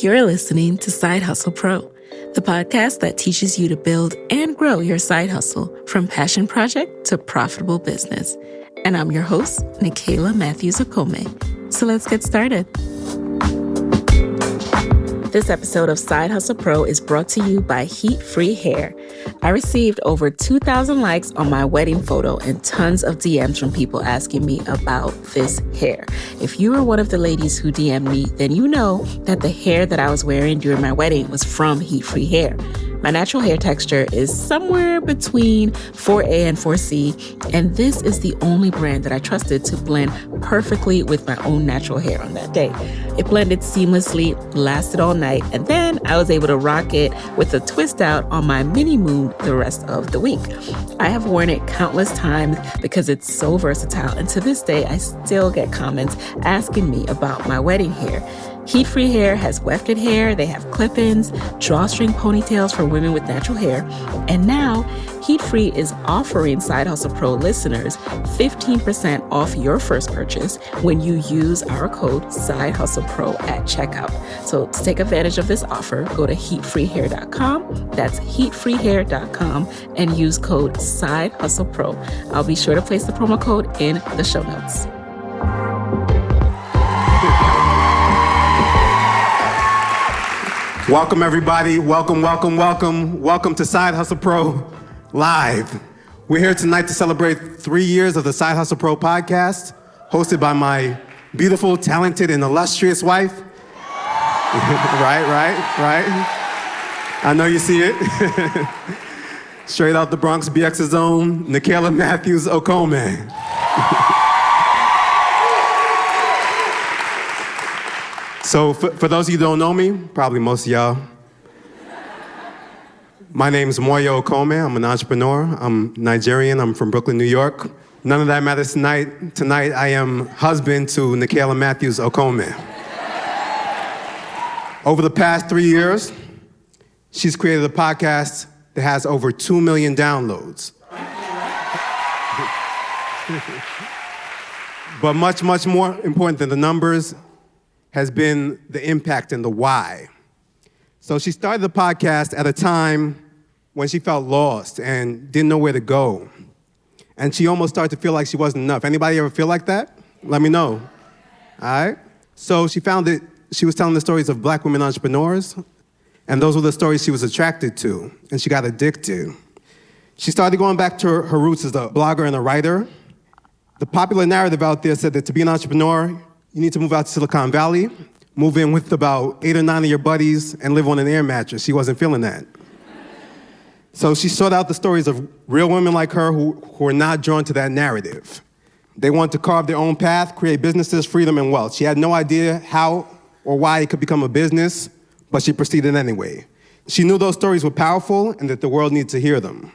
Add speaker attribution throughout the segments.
Speaker 1: You're listening to Side Hustle Pro, the podcast that teaches you to build and grow your side hustle from passion project to profitable business. And I'm your host, Nicaila Matthews-Okome. So let's get started. This episode of Side Hustle Pro is brought to you by Heat Free Hair. I received over 2,000 likes on my wedding photo and tons of DMs from people asking me about this hair. If you were one of the ladies who DM'd me, then you know that the hair that I was wearing during my wedding was from Heat Free Hair. My natural hair texture is somewhere between 4A and 4C, and this is the only brand that I trusted to blend perfectly with my own natural hair on that day. It blended seamlessly, lasted all night, and then I was able to rock it with a twist out on my mini moon the rest of the week. I have worn it countless times because it's so versatile, and to this day, I still get comments asking me about my wedding hair. Heat Free Hair has wefted hair, they have clip-ins, drawstring ponytails for women with natural hair, and now Heat Free is offering Side Hustle Pro listeners 15% off your first purchase when you use our code Side Hustle Pro at checkout. So to take advantage of this offer, go to heatfreehair.com, that's heatfreehair.com, and use code Side Hustle Pro. I'll be sure to place the promo code in the show notes.
Speaker 2: Welcome, everybody. Welcome to Side Hustle Pro Live. We're here tonight to celebrate 3 years of the Side Hustle Pro podcast, hosted by my beautiful, talented, and illustrious wife. Right. I know you see it. Straight out the Bronx, BX's own, Nicaila Matthews-Okome. So for those of you who don't know me, probably most of y'all, my name is Moyo Okome. I'm an entrepreneur. I'm Nigerian. I'm from Brooklyn, New York. None of that matters tonight. Tonight, I am husband to Nicaila Matthews-Okome. Over the past 3 years, she's created a podcast that has over 2 million downloads. But much more important than the numbers has been the impact and the why. So she started the podcast at a time when she felt lost and didn't know where to go. And she almost started to feel like she wasn't enough. Anybody ever feel like that? Let me know. All right? So she found that she was telling the stories of Black women entrepreneurs, and those were the stories she was attracted to, and she got addicted. She started going back to her roots as a blogger and a writer. The popular narrative out there said that to be an entrepreneur, you need to move out to Silicon Valley, move in with about 8 or 9 of your buddies, and live on an air mattress. She wasn't feeling that. So she sought out the stories of real women like her who are not drawn to that narrative. They want to carve their own path, create businesses, freedom, and wealth. She had no idea how or why it could become a business, but she proceeded anyway. She knew those stories were powerful and that the world needed to hear them.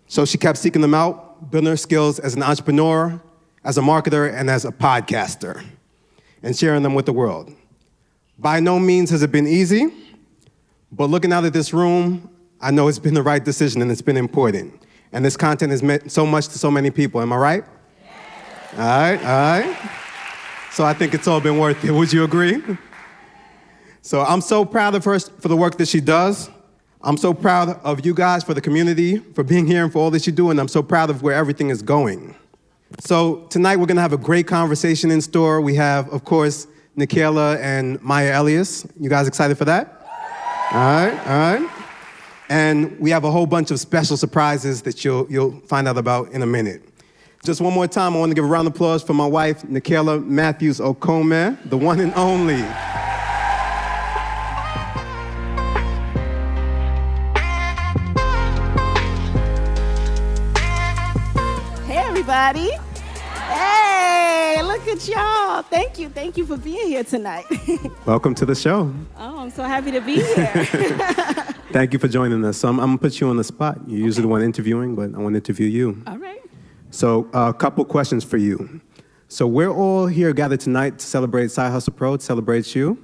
Speaker 2: So she kept seeking them out, building her skills as an entrepreneur, as a marketer, and as a podcaster, and sharing them with the world. By no means has it been easy, but looking out at this room, I know it's been the right decision and it's been important. And this content has meant so much to so many people, am I right? Yes. All right. So I think it's all been worth it, would you agree? So I'm so proud of her for the work that she does. I'm so proud of you guys for the community, for being here and for all that you do, and I'm so proud of where everything is going. So tonight we're gonna have a great conversation in store. We have, of course, Nicaila and Maya Elious. You guys excited for that? All right. And we have a whole bunch of special surprises that you'll find out about in a minute. Just one more time, I want to give a round of applause for my wife, Nicaila Matthews-Okome, the one and only.
Speaker 3: Everybody. Hey, look at y'all. Thank you for being here tonight.
Speaker 2: Welcome to the show.
Speaker 3: Oh, I'm so happy to be here.
Speaker 2: Thank you for joining us. So I'm going to put you on the spot. You're usually the one interviewing, but I want to interview you.
Speaker 3: All right.
Speaker 2: So a couple questions for you. So we're all here gathered tonight to celebrate Side Hustle Pro, to celebrate you.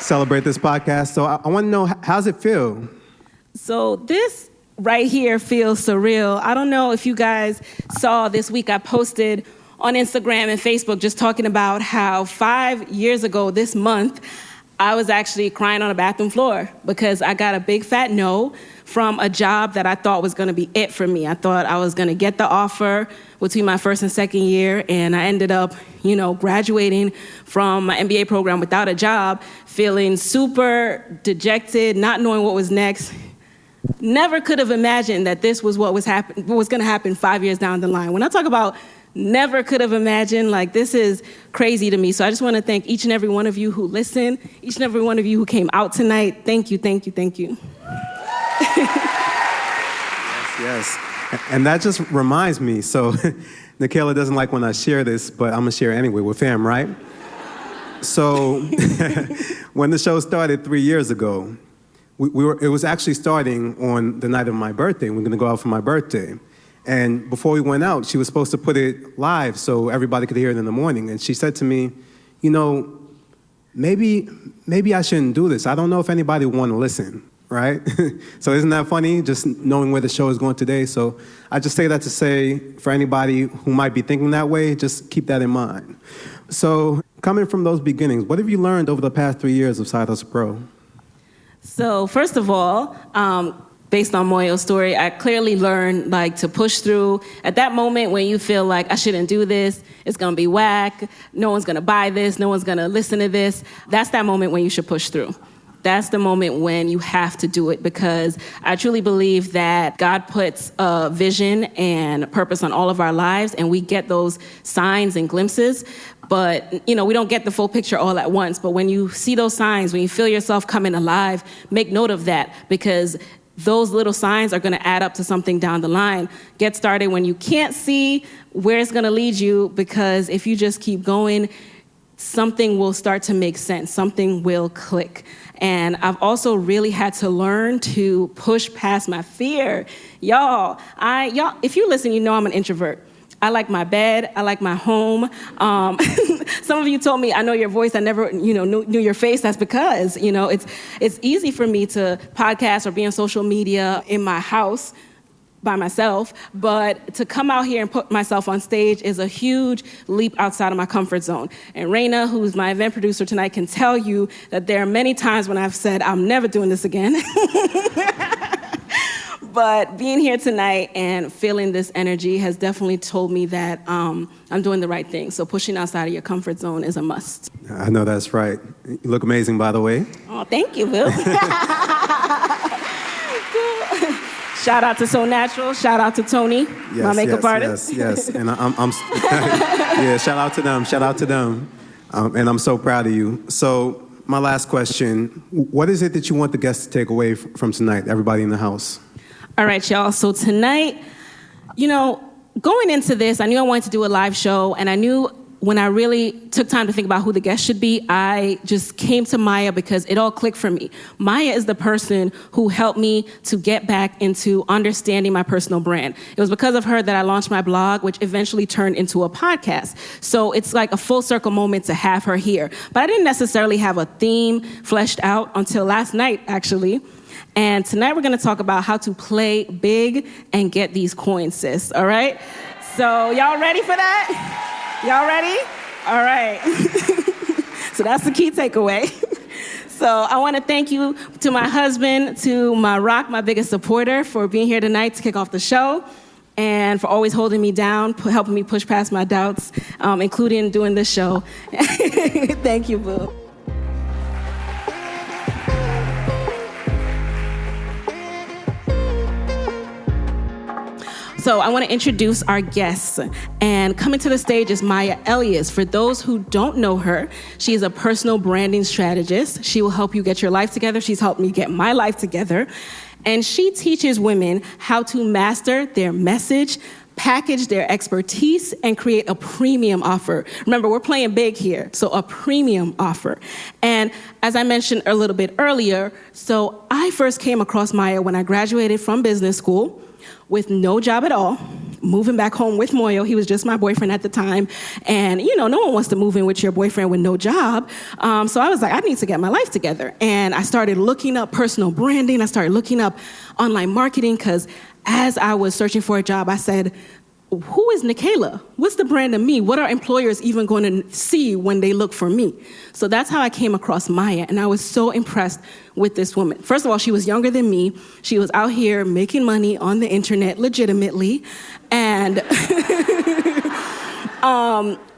Speaker 2: Celebrate this podcast. So I want to know, how's it feel?
Speaker 3: So this right here feels surreal. I don't know if you guys saw this week I posted
Speaker 1: on Instagram and Facebook just talking about how 5 years ago this month, I was actually crying on a bathroom floor because I got a big fat no from a job that I thought was going to be it for me. I thought I was going to get the offer between my first and second year, and I ended up, graduating from my MBA program without a job, feeling super dejected, not knowing what was next. Never could have imagined that this was what was going to happen 5 years down the line. When I talk about never could have imagined, this is crazy to me. So I just want to thank each and every one of you who listened, each and every one of you who came out tonight. Thank you, thank you, thank you.
Speaker 2: Yes. And that just reminds me, so Nikayla doesn't like when I share this, but I'm going to share it anyway. We're fam, right? So when the show started 3 years ago, it was actually starting on the night of my birthday. We're going to go out for my birthday. And before we went out, she was supposed to put it live so everybody could hear it in the morning. And she said to me, maybe I shouldn't do this. I don't know if anybody would want to listen, right? So isn't that funny, just knowing where the show is going today? So I just say that to say, for anybody who might be thinking that way, just keep that in mind. So coming from those beginnings, what have you learned over the past 3 years of Side Hustle Pro?
Speaker 1: So first of all, based on Moyo's story, I clearly learned to push through. At that moment when you feel like I shouldn't do this, it's gonna be whack, no one's gonna buy this, no one's gonna listen to this, that's that moment when you should push through. That's the moment when you have to do it, because I truly believe that God puts a vision and purpose on all of our lives, and we get those signs and glimpses, but we don't get the full picture all at once. But when you see those signs, when you feel yourself coming alive, make note of that, because those little signs are going to add up to something down the line. Get started when you can't see where it's going to lead you, because if you just keep going, something will start to make sense. Something will click. And I've also really had to learn to push past my fear. Y'all, if you listen, you know I'm an introvert. I like my bed. I like my home. Some of you told me, I know your voice. I never, knew your face. That's because, it's easy for me to podcast or be on social media in my house by myself. But to come out here and put myself on stage is a huge leap outside of my comfort zone. And Raina, who's my event producer tonight, can tell you that there are many times when I've said, I'm never doing this again. But being here tonight and feeling this energy has definitely told me that I'm doing the right thing. So pushing outside of your comfort zone is a must.
Speaker 2: I know that's right. You look amazing, by the way.
Speaker 1: Oh, thank you, Bill. Shout out to So Natural. Shout out to Tony, my makeup artist.
Speaker 2: Yes. And I'm yeah, shout out to them. Shout out to them. And I'm so proud of you. So my last question, what is it that you want the guests to take away from tonight, everybody in the house?
Speaker 1: All right, y'all. So tonight, going into this, I knew I wanted to do a live show, and I knew when I really took time to think about who the guest should be, I just came to Maya because it all clicked for me. Maya is the person who helped me to get back into understanding my personal brand. It was because of her that I launched my blog, which eventually turned into a podcast. So it's like a full circle moment to have her here. But I didn't necessarily have a theme fleshed out until last night, actually. And tonight we're going to talk about how to play big and get these coins, sis. All right? So y'all ready for that? Y'all ready? All right. So that's the key takeaway. So I want to thank you to my husband, to my rock, my biggest supporter, for being here tonight to kick off the show, and for always holding me down, helping me push past my doubts, including doing this show. Thank you, boo. So I want to introduce our guests. And coming to the stage is Maya Elious. For those who don't know her, she is a personal branding strategist. She will help you get your life together. She's helped me get my life together. And she teaches women how to master their message, package their expertise, and create a premium offer. Remember, we're playing big here, so a premium offer. And as I mentioned a little bit earlier, so I first came across Maya when I graduated from business school with no job at all, moving back home with Moyo. He was just my boyfriend at the time. And, no one wants to move in with your boyfriend with no job. So I was like, I need to get my life together. And I started looking up personal branding. I started looking up online marketing because as I was searching for a job, I said,
Speaker 3: who is Nikayla? What's the brand of me? What are employers even going to see when they look for me? So that's how I came across Maya, and I was so impressed with this woman. First of all, she was younger than me. She was out here making money on the internet legitimately, and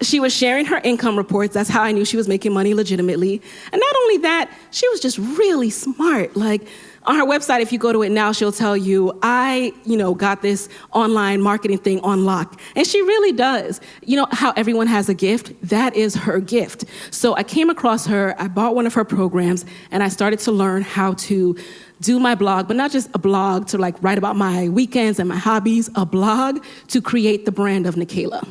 Speaker 3: she was sharing her income reports. That's how I knew she was making money legitimately. And not only that, she was just really smart. Like, on her website, if you go to it now, she'll tell you, I, got this online marketing thing on lock. And she really does. You know how everyone has a gift? That is her gift. So I came across her, I bought one of her programs, and I started to learn how to do my blog, but not just a blog to write about my weekends and my hobbies, a blog to create the brand of Nikayla.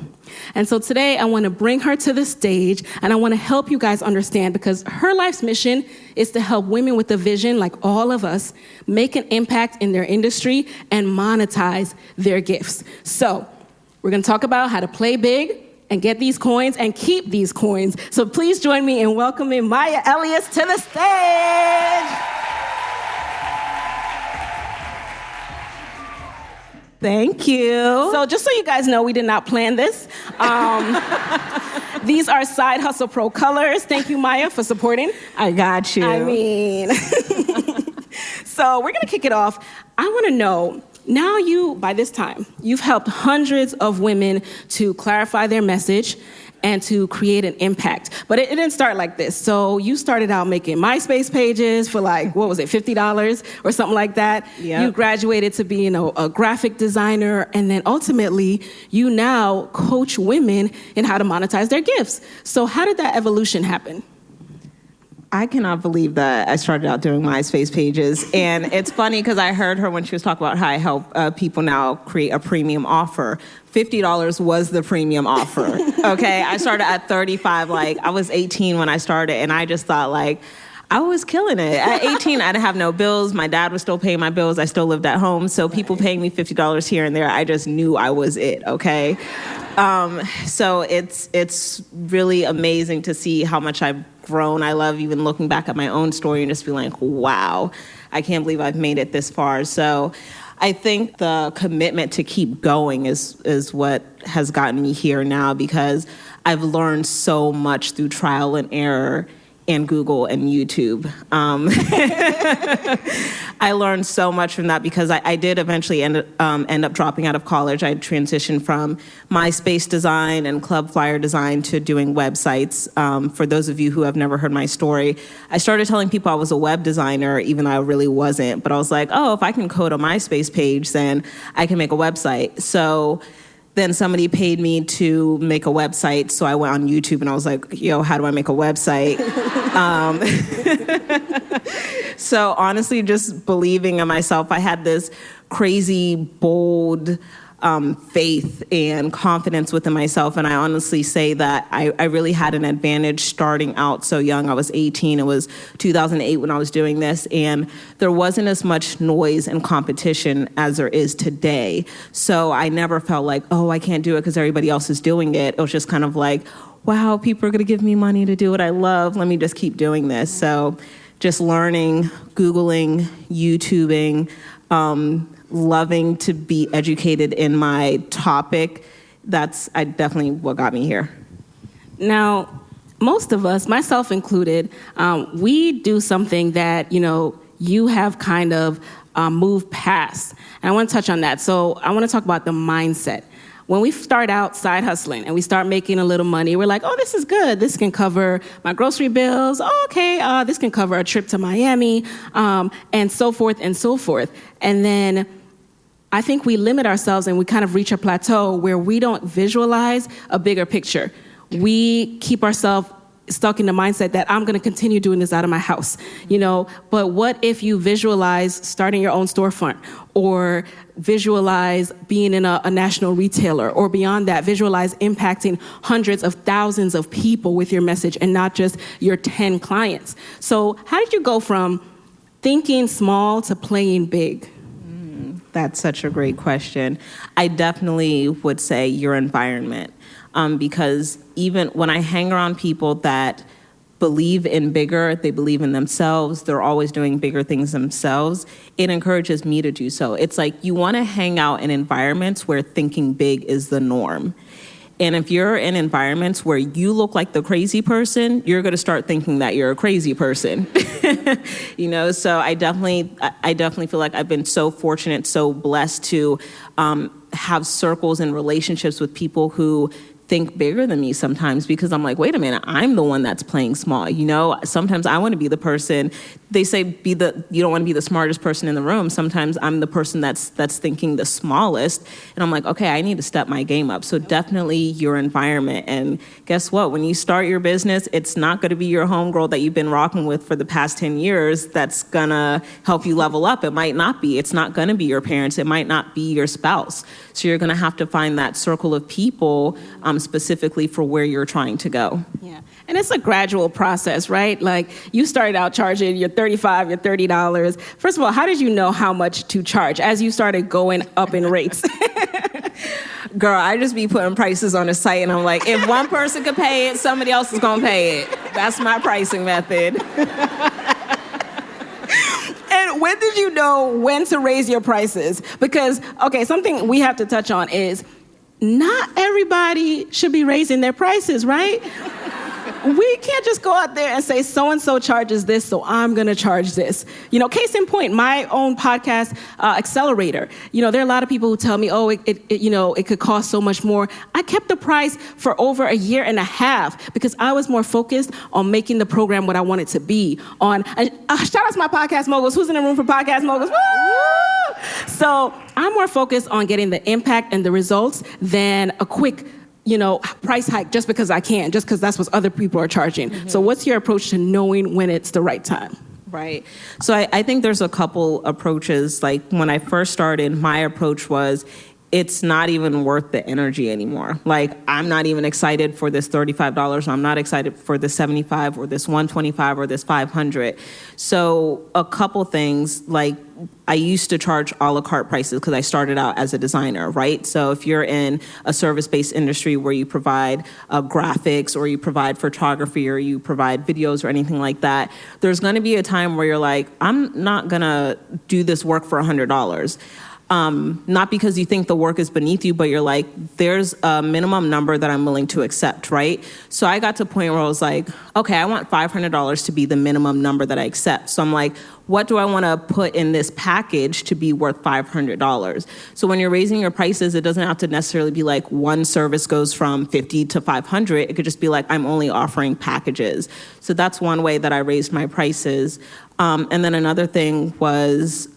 Speaker 3: And so today I want to bring her to the stage, and I want to help you guys understand, because her life's mission is to help women with a vision like all of us make an impact in their industry and monetize their gifts. So we're going to talk about how to play big and get these coins and keep these coins. So please join me in welcoming Maya Elious to the stage. Thank you. So just so you guys know, we did not plan this. These are Side Hustle Pro colors. Thank you, Maya, for supporting.
Speaker 1: I got you.
Speaker 3: I mean, so we're going to kick it off. I want to know, now by this time, you've helped hundreds of women to clarify their message and to create an impact. But it didn't start like this. So you started out making MySpace pages for $50 or something like that. Yep. You graduated to being a graphic designer, and then ultimately you now coach women in how to monetize their gifts. So how did that evolution happen?
Speaker 1: I cannot believe that I started out doing MySpace pages. And it's funny because I heard her when she was talking about how I help people now create a premium offer. $50 was the premium offer, okay? I started at 35, I was 18 when I started, and I just thought, I was killing it. At 18, I didn't have no bills. My dad was still paying my bills. I still lived at home. So people paying me $50 here and there, I just knew I was it, okay? So it's really amazing to see how much I've grown. I love even looking back at my own story and just be like, wow, I can't believe I've made it this far. So I think the commitment to keep going is what has gotten me here now, because I've learned so much through trial and error and Google and YouTube. I learned so much from that, because I did eventually end up dropping out of college. I transitioned from MySpace design and club flyer design to doing websites. For those of you who have never heard my story, I started telling people I was a web designer, even though I really wasn't. But I was like, if I can code a MySpace page, then I can make a website. So then somebody paid me to make a website, so I went on YouTube and I was like, how do I make a website? So honestly, just believing in myself, I had this crazy, bold faith and confidence within myself. And I honestly say that I really had an advantage starting out so young. I was 18. It was 2008 when I was doing this. And there wasn't as much noise and competition as there is today. So I never felt like, I can't do it because everybody else is doing it. It was just kind of like, wow, people are going to give me money to do what I love. Let me just keep doing this. So just learning, Googling, YouTubing, loving to be educated in my topic. That's definitely what got me here.
Speaker 3: Now, most of us, myself included, we do something that, you have kind of moved past. And I want to touch on that. So I want to talk about the mindset. When we start out side hustling and we start making a little money, we're like, this is good. This can cover my grocery bills. Okay, this can cover a trip to Miami, and so forth and so forth. And then I think we limit ourselves and we kind of reach a plateau where we don't visualize a bigger picture. We keep ourselves stuck in the mindset that I'm going to continue doing this out of my house, but what if you visualize starting your own storefront, or visualize being in a national retailer, or beyond that, visualize impacting hundreds of thousands of people with your message and not just your 10 clients. So how did you go from thinking small to playing big?
Speaker 1: That's such a great question. I definitely would say your environment. Because even when I hang around people that
Speaker 4: believe in bigger, they believe in themselves, they're always doing bigger things themselves, it encourages me to do so. It's like you want to hang out in environments where thinking big is the norm. And if you're in environments where you look like the crazy person, you're going to start thinking that you're a crazy person. So I definitely feel like I've been so fortunate, so blessed to have circles and relationships with people who think bigger than me sometimes, because I'm like, wait a minute, I'm the one that's playing small. Sometimes I want to be the person. They say you don't want to be the smartest person in the room. Sometimes I'm the person that's thinking the smallest, and I'm like, okay, I need to step my game up. So definitely your environment. And guess what? When you start your business, it's not going to be your homegirl that you've been rocking with for the past 10 years that's gonna help you level up. It might not be. It's not going to be your parents. It might not be your spouse. So you're going to have to find that circle of people specifically for where you're trying to go.
Speaker 3: Yeah. And it's a gradual process, right? Like, you started out charging your $35, your $30. First of all, how did you know how much to charge as you started going up in rates?
Speaker 4: Girl, I just be putting prices on the site, and I'm like, if one person could pay it, somebody else is going to pay it. That's my pricing method.
Speaker 3: And when did you know when to raise your prices? Because, okay, something we have to touch on is not everybody should be raising their prices, right? We can't just go out there and say so-and-so charges this, so I'm going to charge this. Case in point, my own podcast, Accelerator. There are a lot of people who tell me, oh, it could cost so much more. I kept the price for over a year and a half because I was more focused on making the program what I want it to be. Shout out to my podcast moguls. Who's in the room for podcast moguls? Woo! So I'm more focused on getting the impact and the results than a quick price hike just because I can, just because that's what other people are charging. Mm-hmm. So what's your approach to knowing when it's the right time?
Speaker 4: Right. So I think there's a couple approaches. Like, when I first started, my approach was, it's not even worth the energy anymore. Like, I'm not even excited for this $35. I'm not excited for this $75 or this $125 or this $500. So a couple things, like, I used to charge a la carte prices because I started out as a designer, right? So if you're in a service-based industry where you provide graphics, or you provide photography, or you provide videos or anything like that, there's going to be a time where you're like, I'm not going to do this work for $100. Not because you think the work is beneath you, but you're like, there's a minimum number that I'm willing to accept, right? So I got to a point where I was like, okay, I want $500 to be the minimum number that I accept. So I'm like, what do I want to put in this package to be worth $500? So when you're raising your prices, it doesn't have to necessarily be like one service goes from 50 to 500. It could just be like, I'm only offering packages. So that's one way that I raised my prices. And then another thing was,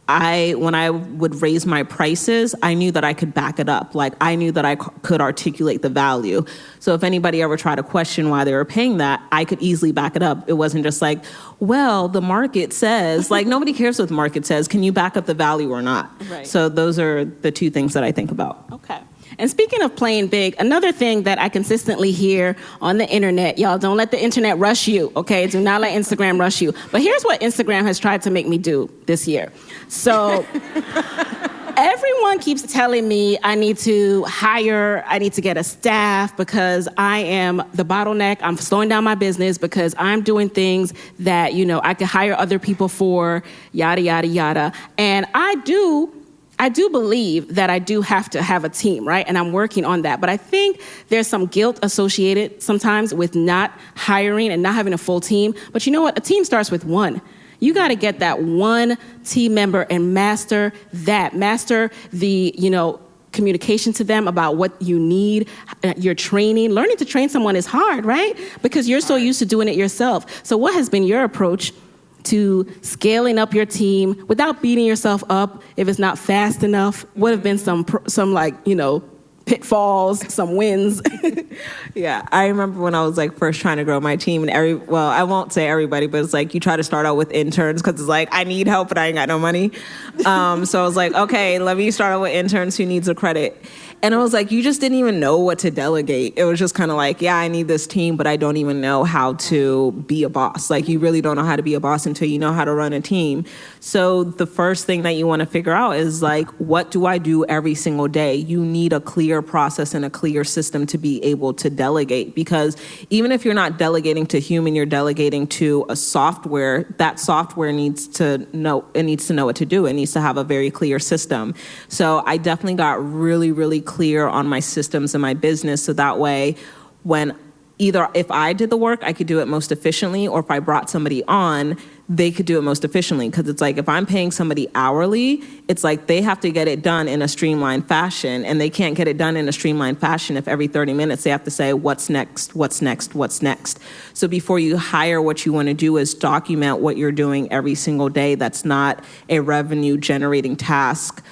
Speaker 4: when I would raise my prices, I knew that I could back it up. Like, I knew that I could articulate the value. So if anybody ever tried to question why they were paying that, I could easily back it up. It wasn't just like, well, the market says. Like, nobody cares what the market says. Can you back up the value or not?
Speaker 3: Right.
Speaker 4: So those are the two things that I think about.
Speaker 3: Okay. And speaking of playing big, another thing that I consistently hear on the internet, y'all, don't let the internet rush you, okay? Do not let Instagram rush you. But here's what Instagram has tried to make me do this year. So everyone keeps telling me I need to get a staff because I am the bottleneck. I'm slowing down my business because I'm doing things that, I could hire other people for, yada, yada, yada. And I do believe that I do have to have a team, right? And I'm working on that. But I think there's some guilt associated sometimes with not hiring and not having a full team. But you know what? A team starts with one. You got to get that one team member and master the, communication to them about what you need, your training. Learning to train someone is hard, right? Because you're so used to doing it yourself. So what has been your approach to scaling up your team without beating yourself up if it's not fast enough? What have been some pitfalls, some wins?
Speaker 4: Yeah, I remember when I was like first trying to grow my team, and I won't say everybody, but it's like you try to start out with interns because it's like, I need help, but I ain't got no money. So I was like, okay, let me start out with interns who needs a credit. And I was like, you just didn't even know what to delegate. It was just kind of like, yeah, I need this team, but I don't even know how to be a boss. Like, you really don't know how to be a boss until you know how to run a team. So the first thing that you want to figure out is like, what do I do every single day? You need a clear clear process and a clear system to be able to delegate. Because even if you're not delegating to human, you're delegating to a software. That software needs to know what to do. It needs to have a very clear system. So I definitely got really, really clear on my systems and my business, so that way when either if I did the work, I could do it most efficiently, or if I brought somebody on, they could do it most efficiently. Because it's like, if I'm paying somebody hourly, it's like they have to get it done in a streamlined fashion, and they can't get it done in a streamlined fashion if every 30 minutes they have to say, what's next, what's next, what's next. So before you hire, what you want to do is document what you're doing every single day. That's not a revenue generating task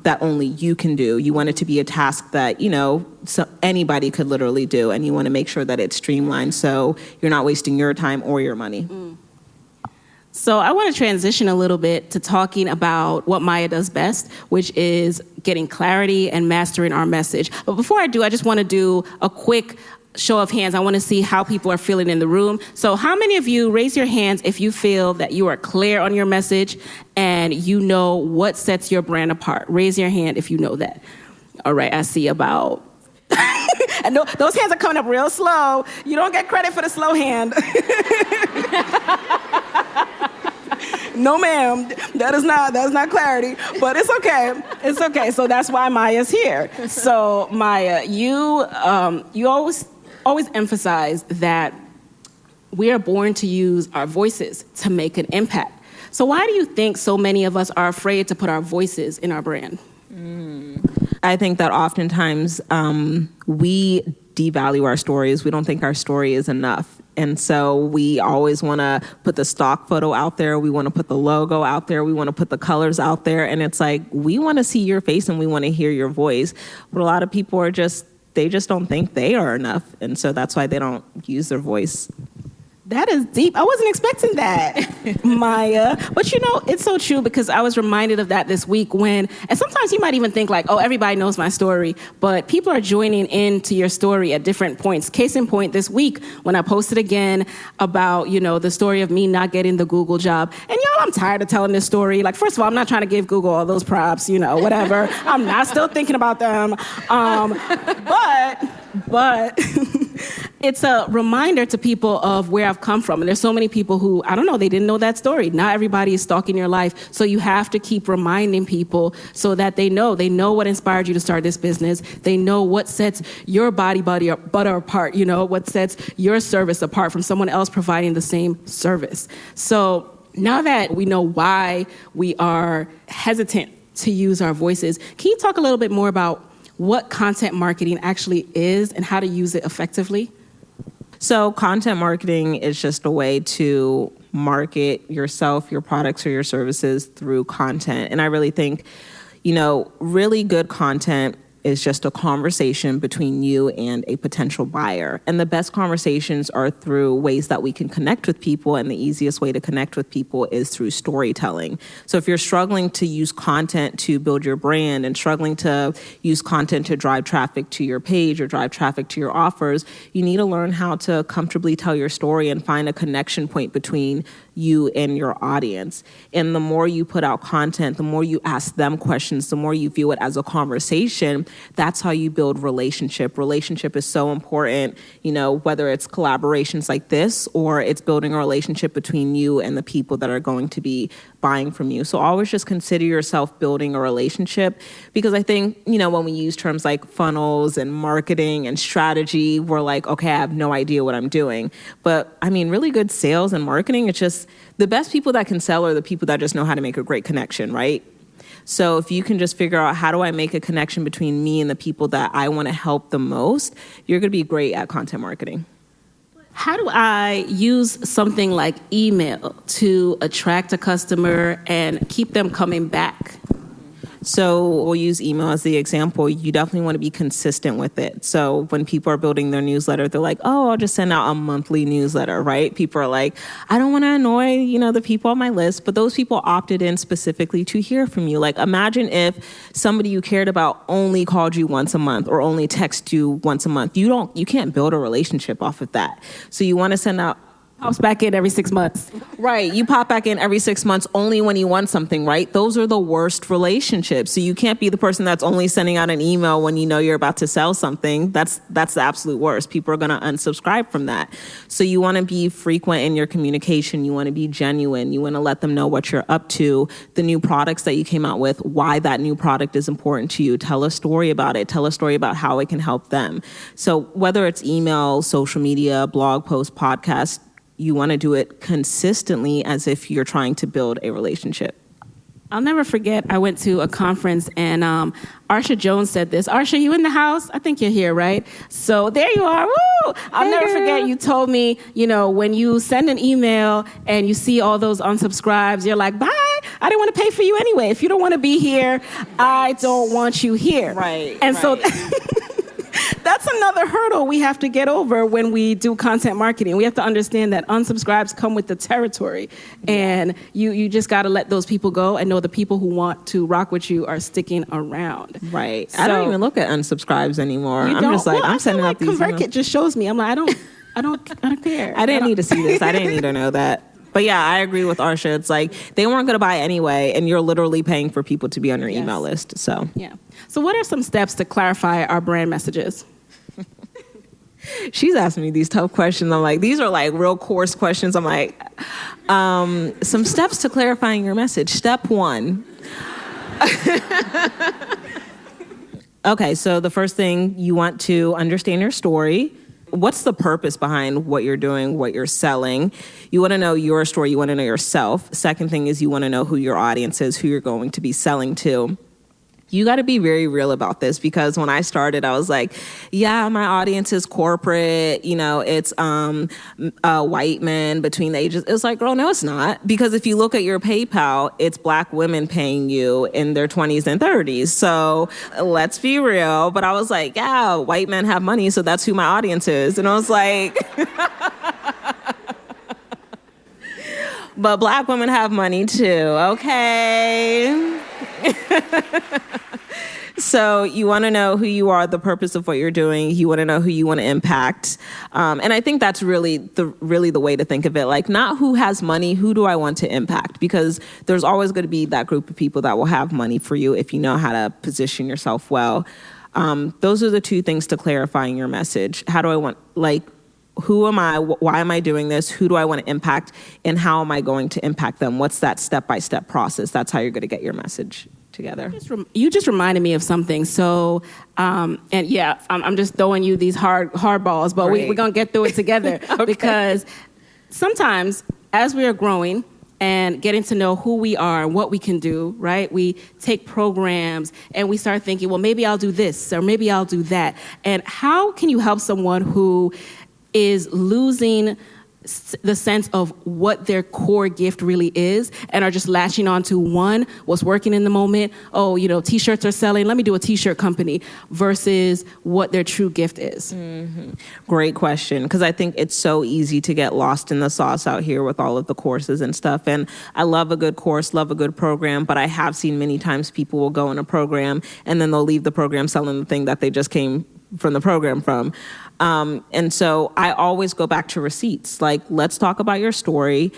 Speaker 4: that only you can do. You want it to be a task that, so anybody could literally do, and you want to make sure that it's streamlined so you're not wasting your time or your money.
Speaker 3: So I want to transition a little bit to talking about what Maya does best, which is getting clarity and mastering our message. But before I do, I just want to do a quick show of hands. I want to see how people are feeling in the room. So how many of you, raise your hands if you feel that you are clear on your message and you know what sets your brand apart? Raise your hand if you know that. All right, I see about... And those hands are coming up real slow. You don't get credit for the slow hand. No, ma'am, that is not clarity, but it's okay. It's okay. So that's why Maya's here. So Maya, you always emphasize that we are born to use our voices to make an impact. So why do you think so many of us are afraid to put our voices in our brand?
Speaker 4: I think that oftentimes we devalue our stories. We don't think our story is enough. And so we always want to put the stock photo out there. We want to put the logo out there. We want to put the colors out there. And it's like, we want to see your face and we want to hear your voice. But a lot of people they just don't think they are enough. And so that's why they don't use their voice.
Speaker 3: That is deep. I wasn't expecting that, Maya. But it's so true, because I was reminded of that this week and sometimes you might even think like, oh, everybody knows my story, but people are joining into your story at different points. Case in point, this week when I posted again about, the story of me not getting the Google job. And I'm tired of telling this story. Like, first of all, I'm not trying to give Google all those props, whatever. I'm not still thinking about them. But it's a reminder to people of where I've come from. And there's so many people who, I don't know, they didn't know that story. Not everybody is stalking your life. So you have to keep reminding people so that they know what inspired you to start this business. They know what sets your butter apart, what sets your service apart from someone else providing the same service. So now that we know why we are hesitant to use our voices, can you talk a little bit more about what content marketing actually is and how to use it effectively?
Speaker 4: So content marketing is just a way to market yourself, your products, or your services through content. And I really think, really good content is just a conversation between you and a potential buyer. And the best conversations are through ways that we can connect with people, and the easiest way to connect with people is through storytelling. So if you're struggling to use content to build your brand and struggling to use content to drive traffic to your page or drive traffic to your offers, you need to learn how to comfortably tell your story and find a connection point between you and your audience. And the more you put out content, the more you ask them questions, the more you view it as a conversation, that's how you build relationship. Relationship is so important, whether it's collaborations like this or it's building a relationship between you and the people that are going to be buying from you. So always just consider yourself building a relationship, because I think, when we use terms like funnels and marketing and strategy, we're like, okay, I have no idea what I'm doing. But really good sales and marketing, it's just the best people that can sell are the people that just know how to make a great connection, right? So if you can just figure out, how do I make a connection between me and the people that I want to help the most, you're going to be great at content marketing.
Speaker 3: How do I use something like email to attract a customer and keep them coming back?
Speaker 4: So we'll use email as the example. You definitely want to be consistent with it. So when people are building their newsletter, they're like, oh, I'll just send out a monthly newsletter, right? People are like, I don't want to annoy, the people on my list, but those people opted in specifically to hear from you. Like, imagine if somebody you cared about only called you once a month or only texted you once a month. You can't build a relationship off of that. So you want to send out
Speaker 3: Pops back in every 6 months.
Speaker 4: Right. You pop back in every 6 months only when you want something, right? Those are the worst relationships. So you can't be the person that's only sending out an email when you know you're about to sell something. That's the absolute worst. People are going to unsubscribe from that. So you want to be frequent in your communication. You want to be genuine. You want to let them know what you're up to, the new products that you came out with, why that new product is important to you. Tell a story about it. Tell a story about how it can help them. So whether it's email, social media, blog post, podcast, you want to do it consistently as if you're trying to build a relationship.
Speaker 3: I'll never forget, I went to a conference and Arsha Jones said this. Arsha, you in the house? I think you're here, right? So there you are. Woo! I'll never forget, you told me, when you send an email and you see all those unsubscribes, you're like, bye. I didn't want to pay for you anyway. If you don't want to be here, I don't want you here.
Speaker 4: Right.
Speaker 3: And so that's another hurdle we have to get over when we do content marketing. We have to understand that unsubscribes come with the territory. And you just got to let those people go and know the people who want to rock with you are sticking around.
Speaker 4: Right. So, I don't even look at unsubscribes anymore. I'm just like, I'm sending out these.
Speaker 3: ConvertKit just shows me. I'm like, I don't care.
Speaker 4: I didn't need to see this. I didn't need to know that. But yeah, I agree with Arsha. It's like they weren't going to buy anyway, and you're literally paying for people to be on your email list. So
Speaker 3: yeah. So what are some steps to clarify our brand messages?
Speaker 4: She's asking me these tough questions. I'm like, these are like real coarse questions. I'm like, some steps to clarifying your message. Step 1. Okay, so the first thing, you want to understand your story. What's the purpose behind what you're doing, what you're selling? You want to know your story. You want to know yourself. Second thing is you want to know who your audience is, who you're going to be selling to. You got to be very real about this, because when I started, I was like, yeah, my audience is corporate. It's white men between the ages. It was like, girl, no, it's not. Because if you look at your PayPal, it's Black women paying you in their 20s and 30s. So let's be real. But I was like, yeah, white men have money, so that's who my audience is. And I was like... But Black women have money too, okay? So you want to know who you are, the purpose of what you're doing. You want to know who you want to impact. And I think that's really the way to think of it. Like, not who has money, who do I want to impact? Because there's always going to be that group of people that will have money for you if you know how to position yourself well. Those are the two things to clarifying your message. How do I want, who am I? Why am I doing this? Who do I want to impact? And how am I going to impact them? What's that step-by-step process? That's how you're going to get your message together.
Speaker 3: You just reminded me of something. So, I'm just throwing you these hard balls, but we're going to get through it together. Okay. Because sometimes as we are growing and getting to know who we are and what we can do, right? We take programs and we start thinking, well, maybe I'll do this or maybe I'll do that. And how can you help someone who is losing the sense of what their core gift really is and are just latching on to what's working in the moment? T-shirts are selling. Let me do a t-shirt company, versus what their true gift is.
Speaker 4: Mm-hmm. Great question. Because I think it's so easy to get lost in the sauce out here with all of the courses and stuff. And I love a good course, love a good program, but I have seen many times people will go in a program and then they'll leave the program selling the thing that they just came from the program from. And so I always go back to receipts. Like, let's talk about your story.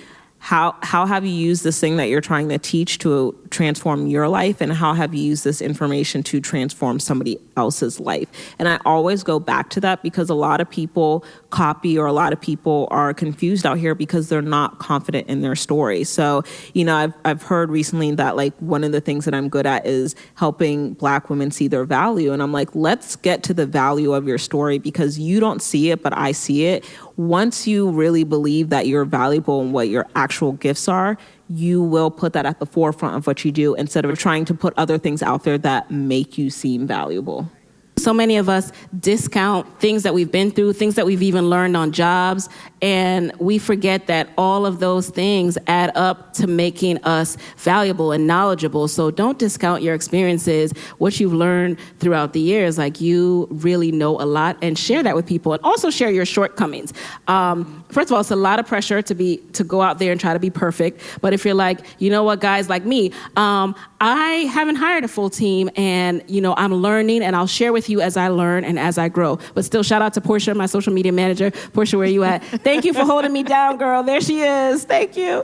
Speaker 4: How have you used this thing that you're trying to teach to transform your life, and how have you used this information to transform somebody else's life? And I always go back to that, because a lot of people copy, or a lot of people are confused out here because they're not confident in their story. So, I've heard recently that one of the things that I'm good at is helping Black women see their value. And I'm like, let's get to the value of your story, because you don't see it, but I see it. Once you really believe that you're valuable and what your actual gifts are, you will put that at the forefront of what you do, instead of trying to put other things out there that make you seem valuable.
Speaker 3: So many of us discount things that we've been through, things that we've even learned on jobs, and we forget that all of those things add up to making us valuable and knowledgeable. So don't discount your experiences, what you've learned throughout the years. You really know a lot, and share that with people, and also share your shortcomings. First of all, it's a lot of pressure to go out there and try to be perfect. But if you're like, you know what, guys, like me, I haven't hired a full team, and I'm learning, and I'll share with you you as I learn and as I grow. But still, shout out to Portia, my social media manager. Portia, where you at? Thank you for holding me down, girl. There she is. Thank you.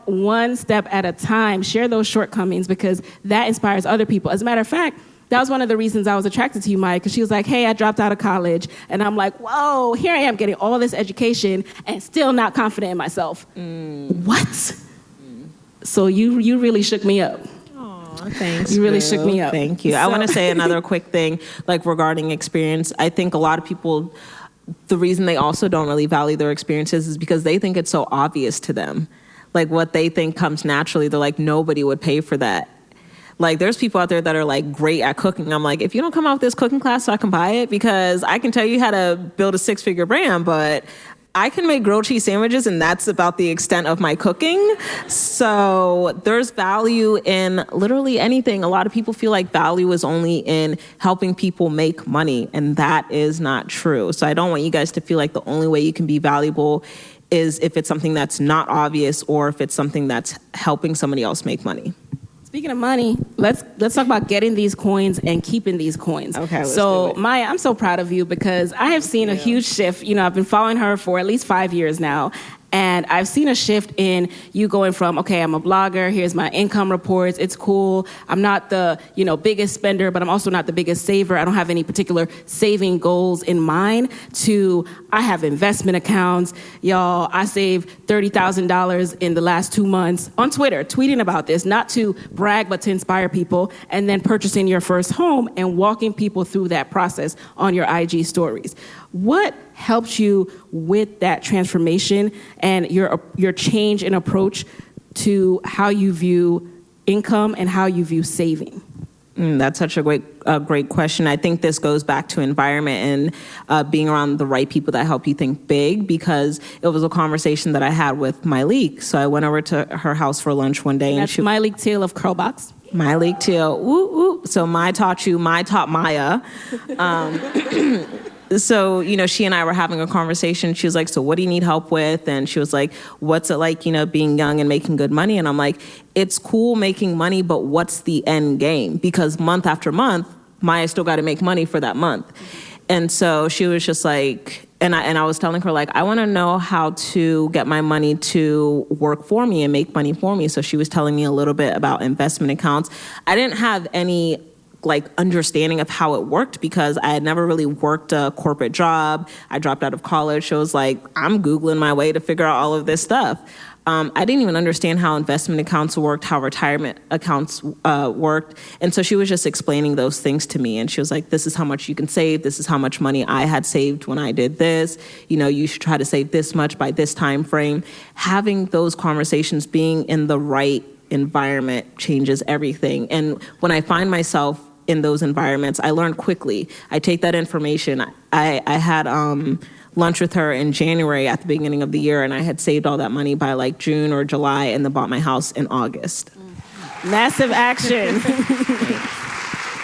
Speaker 3: One step at a time. Share those shortcomings because that inspires other people. As a matter of fact, that was one of the reasons I was attracted to you, Maya, because she was like, hey, I dropped out of college. And I'm like, whoa, here I am getting all this education and still not confident in myself. What? So you really shook me up.
Speaker 4: Thanks.
Speaker 3: You really shook me up.
Speaker 4: Thank you. I want to say another quick thing, like regarding experience. I think a lot of people, the reason they also don't really value their experiences is because they think it's so obvious to them. Like what they think comes naturally, they're like, nobody would pay for that. Like there's people out there that are like great at cooking. I'm like, if you don't come out with this cooking class so I can buy it, because I can tell you how to build a 6-figure brand, but I can make grilled cheese sandwiches and that's about the extent of my cooking. So there's value in literally anything. A lot of people feel like value is only in helping people make money, and that is not true. So I don't want you guys to feel like the only way you can be valuable is if it's something that's not obvious or if it's something that's helping somebody else make money.
Speaker 3: Speaking of money, let's talk about getting these coins and keeping these coins.
Speaker 4: Okay,
Speaker 3: so Maya, I'm so proud of you because I have seen a huge shift. You know, I've been following her for at least 5 years now. And I've seen a shift in you going from, okay, I'm a blogger, here's my income reports, it's cool. I'm not the, biggest spender, but I'm also not the biggest saver. I don't have any particular saving goals in mind, to I have investment accounts. Y'all, I saved $30,000 in the last 2 months on Twitter, tweeting about this, not to brag, but to inspire people, and then purchasing your first home and walking people through that process on your IG stories. What helped you with that transformation and your change in approach to how you view income and how you view saving?
Speaker 4: That's such a great question. I think this goes back to environment and being around the right people that help you think big, because it was a conversation that I had with Myleek. So I went over to her house for lunch one day.
Speaker 3: That's Myleek Teal of Curlbox.
Speaker 4: Myleek Teal. Woo, woo. So My taught you, My taught Maya. So, she and I were having a conversation. She was like, so what do you need help with? And she was like, what's it like, being young and making good money? And I'm like, it's cool making money, but what's the end game? Because month after month, Maya still got to make money for that month. And so she was just like, and I was telling her, like, I want to know how to get my money to work for me and make money for me. So she was telling me a little bit about investment accounts. I didn't have any understanding of how it worked because I had never really worked a corporate job. I dropped out of college. So it was like, I'm Googling my way to figure out all of this stuff. I didn't even understand how investment accounts worked, how retirement accounts worked. And so she was just explaining those things to me. And she was like, this is how much you can save. This is how much money I had saved when I did this. You should try to save this much by this time frame. Having those conversations, being in the right environment changes everything. And when I find myself in those environments, I learned quickly. I take that information. I had lunch with her in January at the beginning of the year, and I had saved all that money by June or July, and then bought my house in August.
Speaker 3: Massive action.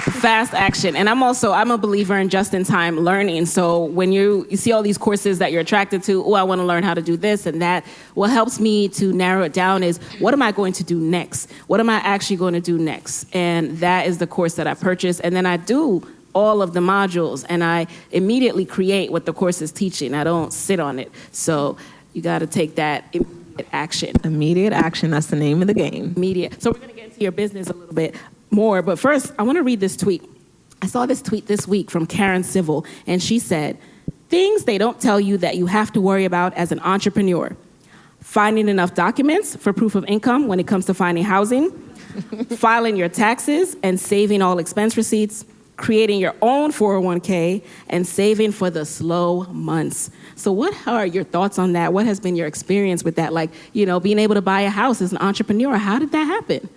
Speaker 3: Fast action. And I'm a believer in just-in-time learning. So when you see all these courses that you're attracted to, I want to learn how to do this and that, what helps me to narrow it down is, what am I going to do next? What am I actually going to do next? And that is the course that I purchased. And then I do all of the modules, and I immediately create what the course is teaching. I don't sit on it. So you got to take that immediate action.
Speaker 4: Immediate action, that's the name of the game.
Speaker 3: Immediate. So we're going to get into your business a little bit more, but first, I want to read this tweet. I saw this tweet this week from Karen Civil, and she said, things they don't tell you that you have to worry about as an entrepreneur. Finding enough documents for proof of income when it comes to finding housing, filing your taxes and saving all expense receipts, creating your own 401k, and saving for the slow months. So what are your thoughts on that? What has been your experience with that? Being able to buy a house as an entrepreneur, how did that happen?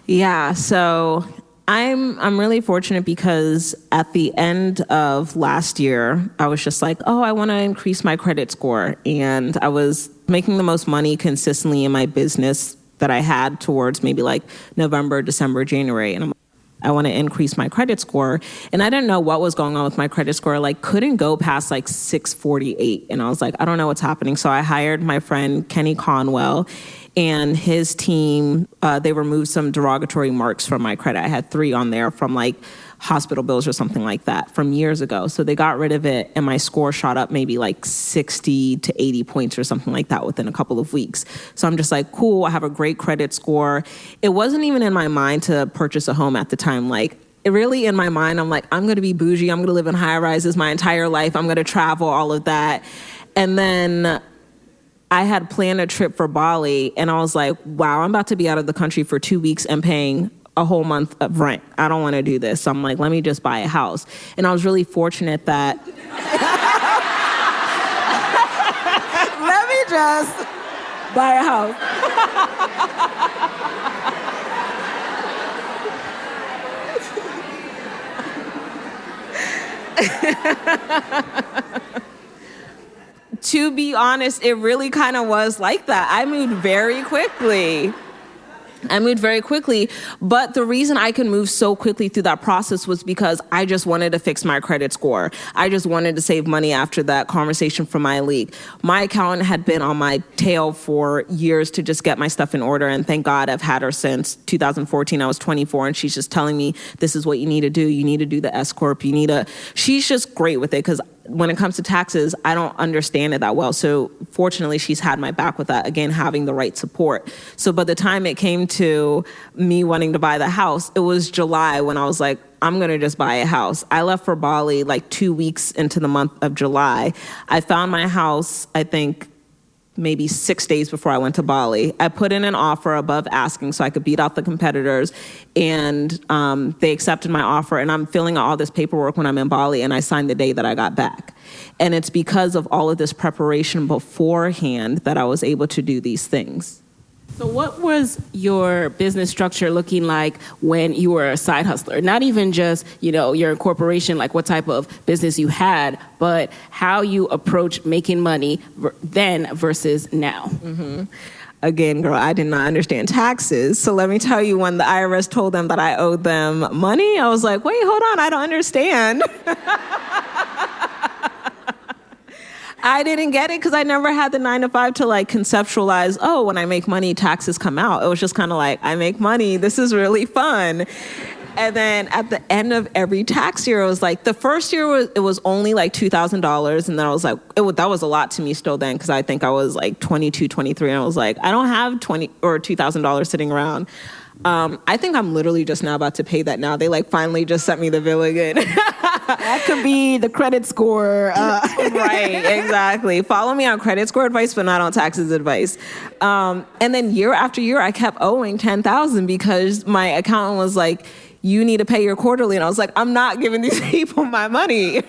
Speaker 4: Yeah, so I'm really fortunate because at the end of last year, I was just like, I want to increase my credit score. And I was making the most money consistently in my business that I had towards maybe November, December, January. And I want to increase my credit score. And I didn't know what was going on with my credit score. Couldn't go past 648. And I was like, I don't know what's happening. So I hired my friend Kenny Conwell and his team. They removed some derogatory marks from my credit. I had 3 on there from hospital bills or something like that from years ago. So they got rid of it, and my score shot up maybe like 60 to 80 points or something like that within a couple of weeks. So I'm just like, cool, I have a great credit score. It wasn't even in my mind to purchase a home at the time. Like, really in my mind, I'm like, I'm going to be bougie. I'm going to live in high rises my entire life. I'm going to travel, all of that. And then I had planned a trip for Bali, and I was like, wow, I'm about to be out of the country for 2 weeks and paying a whole month of rent. I don't want to do this. So I'm like, let me just buy a house. And I was really fortunate that
Speaker 3: Let me just buy a house.
Speaker 4: To be honest, it really kind of was like that. I moved very quickly. But the reason I could move so quickly through that process was because I just wanted to fix my credit score. I just wanted to save money after that conversation from my league. My accountant had been on my tail for years to just get my stuff in order, and thank God I've had her since 2014. I was 24, and she's just telling me, this is what you need to do. You need to do the S-Corp. She's just great with it, because when it comes to taxes, I don't understand it that well. So fortunately, she's had my back with that, again, having the right support. So by the time it came to me wanting to buy the house, it was July when I was like, I'm going to just buy a house. I left for Bali like 2 weeks into the month of July. I found my house, I think, maybe 6 days before I went to Bali. I put in an offer above asking so I could beat out the competitors, and they accepted my offer, and I'm filling out all this paperwork when I'm in Bali, and I signed the day that I got back. And it's because of all of this preparation beforehand that I was able to do these things.
Speaker 3: So what was your business structure looking like when you were a side hustler? Not even just, your incorporation, like what type of business you had, but how you approach making money then versus now.
Speaker 4: Mm-hmm. Again, girl, I did not understand taxes. So let me tell you, when the IRS told them that I owed them money, I was like, wait, hold on, I don't understand. I didn't get it because I never had the 9 to 5 to like conceptualize, oh, when I make money, taxes come out. It was just kind of like, I make money. This is really fun. And then at the end of every tax year, it was like, the first year it was only like $2,000. And then I was like, that was a lot to me still then, because I think I was like 22, 23. And I was like, I don't have $20 or $2,000 sitting around. I think I'm literally just now about to pay that now. They like finally just sent me the bill again.
Speaker 3: That could be the credit score.
Speaker 4: Right, exactly. Follow me on credit score advice, but not on taxes advice. And then year after year, I kept owing $10,000 because my accountant was like, you need to pay your quarterly. And I was like, I'm not giving these people my money.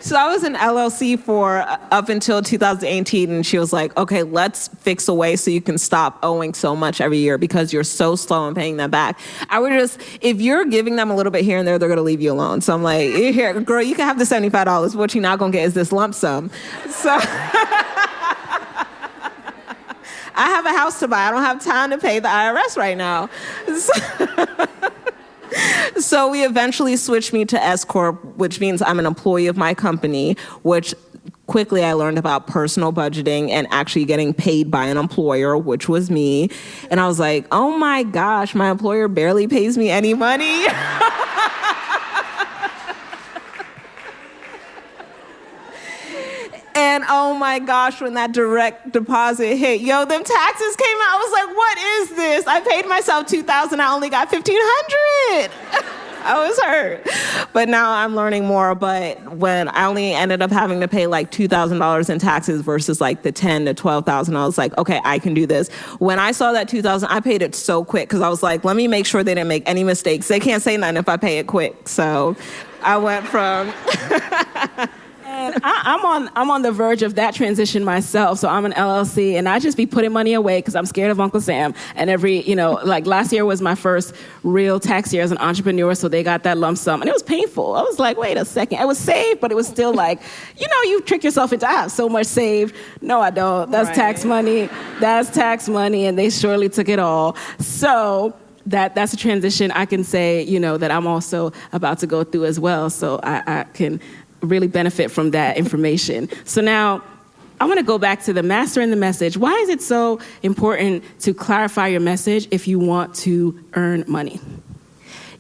Speaker 4: So I was in LLC for up until 2018, and she was like, okay, let's fix a way so you can stop owing so much every year because you're so slow in paying them back. If you're giving them a little bit here and there, they're going to leave you alone. So I'm like, here, girl, you can have the $75. What you're not going to get is this lump sum. So I have a house to buy. I don't have time to pay the IRS right now. So we eventually switched me to S-Corp, which means I'm an employee of my company, which quickly I learned about personal budgeting and actually getting paid by an employer, which was me. And I was like, oh my gosh, my employer barely pays me any money. And oh my gosh, when that direct deposit hit, them taxes came out. I was like, what is this? I paid myself $2,000. I only got $1,500. I was hurt. But now I'm learning more. But when I only ended up having to pay like $2,000 in taxes versus like the $10,000 to $12,000, I was like, okay, I can do this. When I saw that $2,000, I paid it so quick because I was like, let me make sure they didn't make any mistakes. They can't say nothing if I pay it quick. So I went from...
Speaker 3: And I'm on the verge of that transition myself. So I'm an LLC, and I just be putting money away because I'm scared of Uncle Sam. And like last year was my first real tax year as an entrepreneur, so they got that lump sum, and it was painful. I was like, wait a second, I was saved, but it was still like, you trick yourself into I have so much saved. No, I don't. That's right. Tax money. That's tax money, and they surely took it all. So that's a transition I can say, that I'm also about to go through as well. So I can really benefit from that information. So now, I want to go back to the mastering the message. Why is it so important to clarify your message if you want to earn money?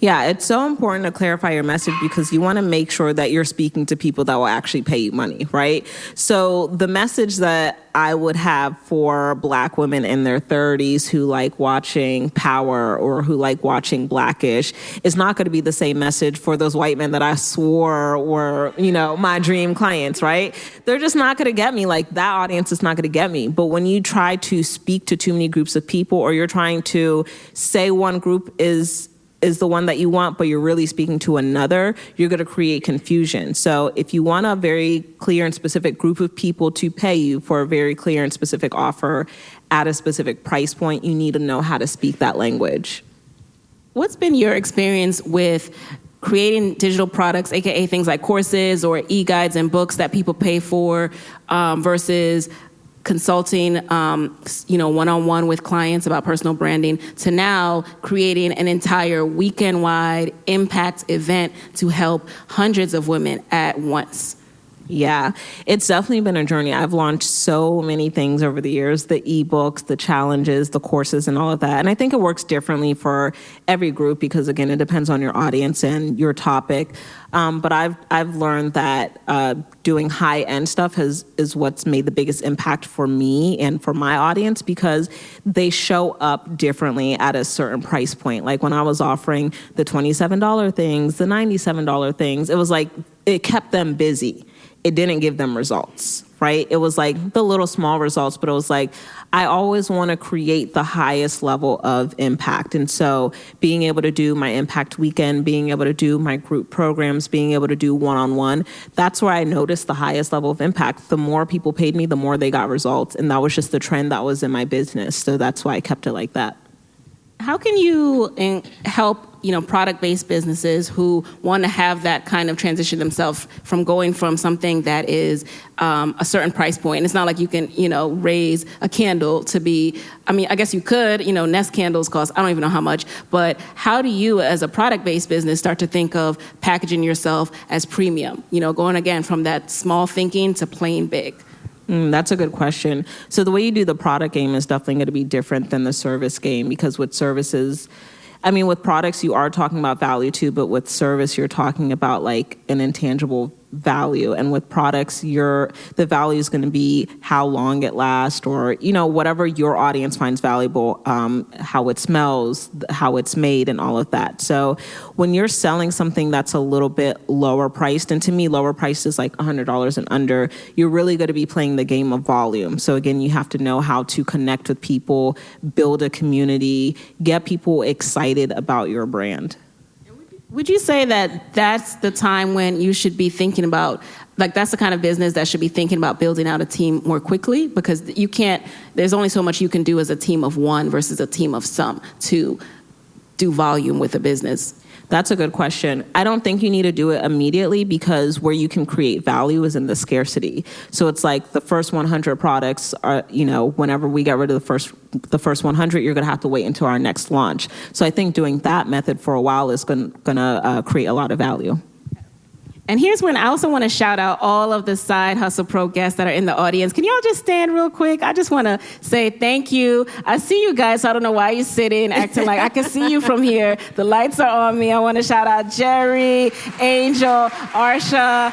Speaker 4: Yeah, it's so important to clarify your message because you want to make sure that you're speaking to people that will actually pay you money, right? So the message that I would have for Black women in their 30s who like watching Power or who like watching Blackish is not going to be the same message for those white men that I swore were, my dream clients, right? They're just not going to get me. Like, that audience is not going to get me. But when you try to speak to too many groups of people, or you're trying to say one group is the one that you want, but you're really speaking to another, you're going to create confusion. So if you want a very clear and specific group of people to pay you for a very clear and specific offer at a specific price point, you need to know how to speak that language.
Speaker 3: What's been your experience with creating digital products, aka things like courses or e-guides and books that people pay for, versus consulting, one-on-one with clients about personal branding, to now creating an entire weekend-wide impact event to help hundreds of women at once?
Speaker 4: Yeah, it's definitely been a journey. I've launched so many things over the years, the ebooks, the challenges, the courses, and all of that. And I think it works differently for every group because, again, it depends on your audience and your topic. But I've learned that doing high-end stuff is what's made the biggest impact for me and for my audience because they show up differently at a certain price point. Like when I was offering the $27 things, the $97 things, it was like it kept them busy. It didn't give them results, right? It was like the little small results, but it was like, I always want to create the highest level of impact. And so being able to do my impact weekend, being able to do my group programs, being able to do one-on-one, that's where I noticed the highest level of impact. The more people paid me, the more they got results. And that was just the trend that was in my business. So that's why I kept it like that.
Speaker 3: How can you help product-based businesses who want to have that kind of transition themselves from going from something that is a certain price point? And it's not like you can, raise a candle to be, I guess you could, Nest candles cost, I don't even know how much, but how do you as a product-based business start to think of packaging yourself as premium? Going again from that small thinking to plain big.
Speaker 4: That's a good question. So the way you do the product game is definitely going to be different than the service game because with services, with products, you are talking about value too, but with service, you're talking about like an intangible value. And with products, the value is going to be how long it lasts or, whatever your audience finds valuable, how it smells, how it's made and all of that. So when you're selling something that's a little bit lower priced, and to me, lower priced is like $100 and under, you're really going to be playing the game of volume. So again, you have to know how to connect with people, build a community, get people excited about your brand.
Speaker 3: Would you say that that's the time when you should be thinking about, like that's the kind of business that should be thinking about building out a team more quickly? Because there's only so much you can do as a team of one versus a team of some to do volume with a business.
Speaker 4: That's a good question. I don't think you need to do it immediately because where you can create value is in the scarcity. So it's like the first 100 products are, whenever we get rid of the first 100, you're going to have to wait until our next launch. So I think doing that method for a while is going to create a lot of value.
Speaker 3: And here's when I also want to shout out all of the Side Hustle Pro guests that are in the audience. Can y'all just stand real quick? I just want to say thank you. I see you guys, so I don't know why you're sitting, acting like I can see you from here. The lights are on me. I want to shout out Jerry, Angel, Arsha.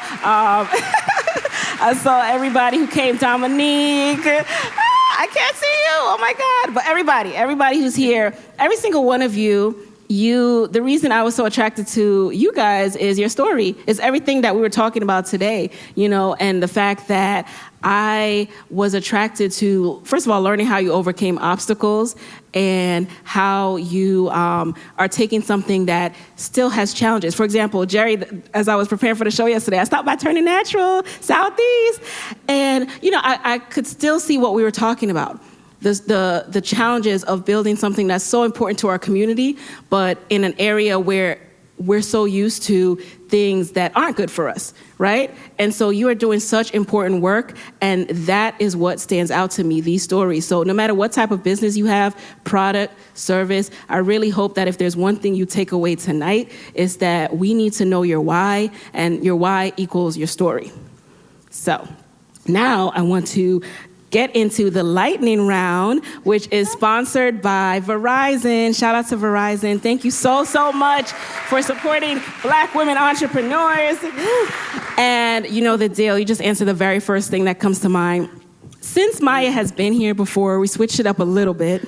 Speaker 3: I saw everybody who came, Dominique. I can't see you. Oh, my God. But everybody who's here, every single one of you, the reason I was so attracted to you guys is your story. It's everything that we were talking about today, and the fact that I was attracted to, first of all, learning how you overcame obstacles and how you are taking something that still has challenges. For example, Jerry, as I was preparing for the show yesterday, I stopped by Turning Natural, Southeast, and, I could still see what we were talking about. The challenges of building something that's so important to our community, but in an area where we're so used to things that aren't good for us, right? And so you are doing such important work, and that is what stands out to me, these stories. So no matter what type of business you have, product, service, I really hope that if there's one thing you take away tonight, is that we need to know your why, and your why equals your story. So Now I want to get into the lightning round, which is sponsored by Verizon. Shout out to Verizon. Thank you so much for supporting Black women entrepreneurs. And you know the deal. You just answer the very first thing that comes to mind. Since Maya has been here before, we switched it up a little bit.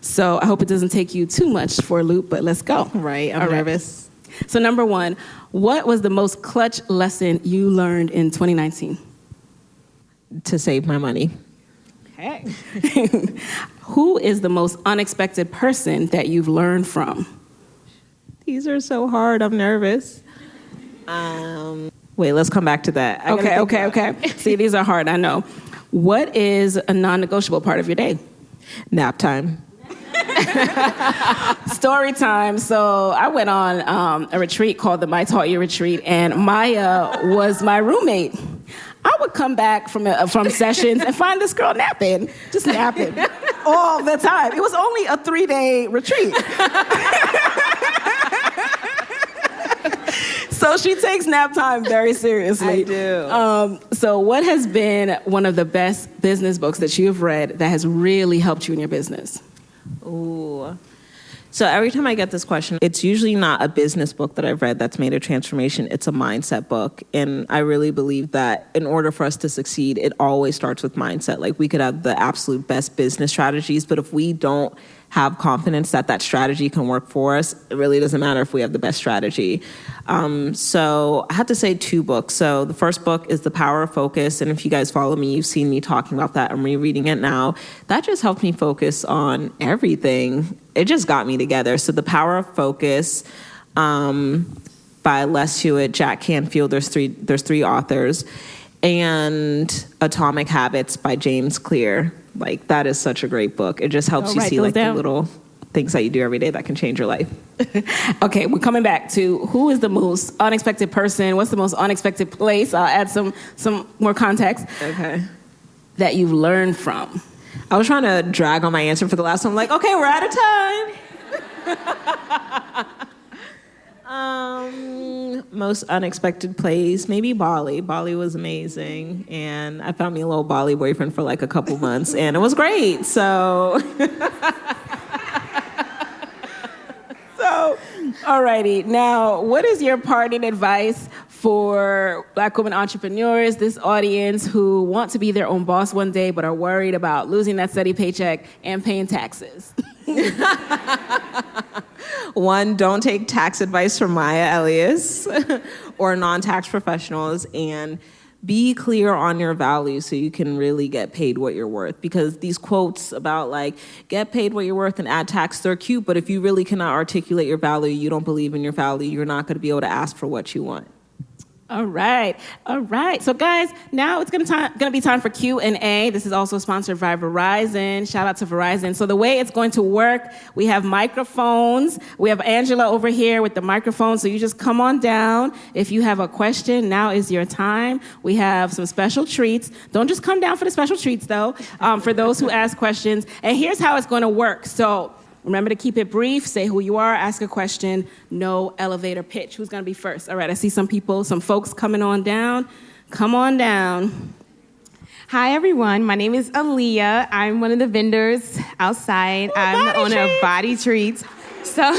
Speaker 3: So I hope it doesn't take you too much for a loop, but let's go.
Speaker 4: Right, I'm nervous.
Speaker 3: So number one, what was the most clutch lesson you learned in 2019?
Speaker 4: To save my money.
Speaker 3: Okay. Who is the most unexpected person that you've learned from?
Speaker 4: These are so hard, I'm nervous. Wait, let's come back to that.
Speaker 3: Okay. See, these are hard, I know. What is a non-negotiable part of your day?
Speaker 4: Nap time.
Speaker 3: Story time. So I went on a retreat called the My Taught You Retreat, and Maya was my roommate. I would come back from sessions and find this girl just napping all the time. It was only a 3-day retreat. So she takes nap time very seriously.
Speaker 4: I do.
Speaker 3: So what has been one of the best business books that you have read that has really helped you in your business?
Speaker 4: Ooh. So every time I get this question, it's usually not a business book that I've read that's made a transformation. It's a mindset book. And I really believe that in order for us to succeed, it always starts with mindset. Like, we could have the absolute best business strategies, but if we don't have confidence that that strategy can work for us, it really doesn't matter if we have the best strategy. So I have to say 2 books. So the first book is The Power of Focus. And if you guys follow me, you've seen me talking about that. I'm rereading it now. That just helped me focus on everything. It just got me together. So The Power of Focus by Les Hewitt, Jack Canfield. There's three authors. And Atomic Habits by James Clear. Like, that is such a great book. It just helps you see like the little things that you do every day that can change your life.
Speaker 3: Okay, we're coming back to who is the most unexpected person? What's the most unexpected place? I'll add some more context.
Speaker 4: Okay.
Speaker 3: That you've learned from.
Speaker 4: I was trying to drag on my answer for the last one. I'm like, okay, we're out of time. Most unexpected place, maybe Bali. Bali was amazing, and I found me a little Bali boyfriend for like a couple months, and it was great. So,
Speaker 3: alrighty. Now, what is your parting advice for Black women entrepreneurs, this audience who want to be their own boss one day but are worried about losing that steady paycheck and paying taxes?
Speaker 4: 1, don't take tax advice from Maya Elious or non-tax professionals, and be clear on your value so you can really get paid what you're worth. Because these quotes about like, get paid what you're worth and add tax, they're cute, but if you really cannot articulate your value, you don't believe in your value, you're not going to be able to ask for what you want.
Speaker 3: All right. So guys, now it's gonna be time for Q&A. This is also sponsored by Verizon. Shout out to Verizon. So the way it's going to work, we have microphones. We have Angela over here with the microphone. So you just come on down. If you have a question, now is your time. We have some special treats. Don't just come down for the special treats though, for those who ask questions. And here's how it's gonna work. So remember to keep it brief, say who you are, ask a question, no elevator pitch. Who's gonna be first? All right, I see some folks coming on down. Come on down.
Speaker 5: Hi, everyone. My name is Elious. I'm one of the vendors outside. I'm the owner of Body Treats. So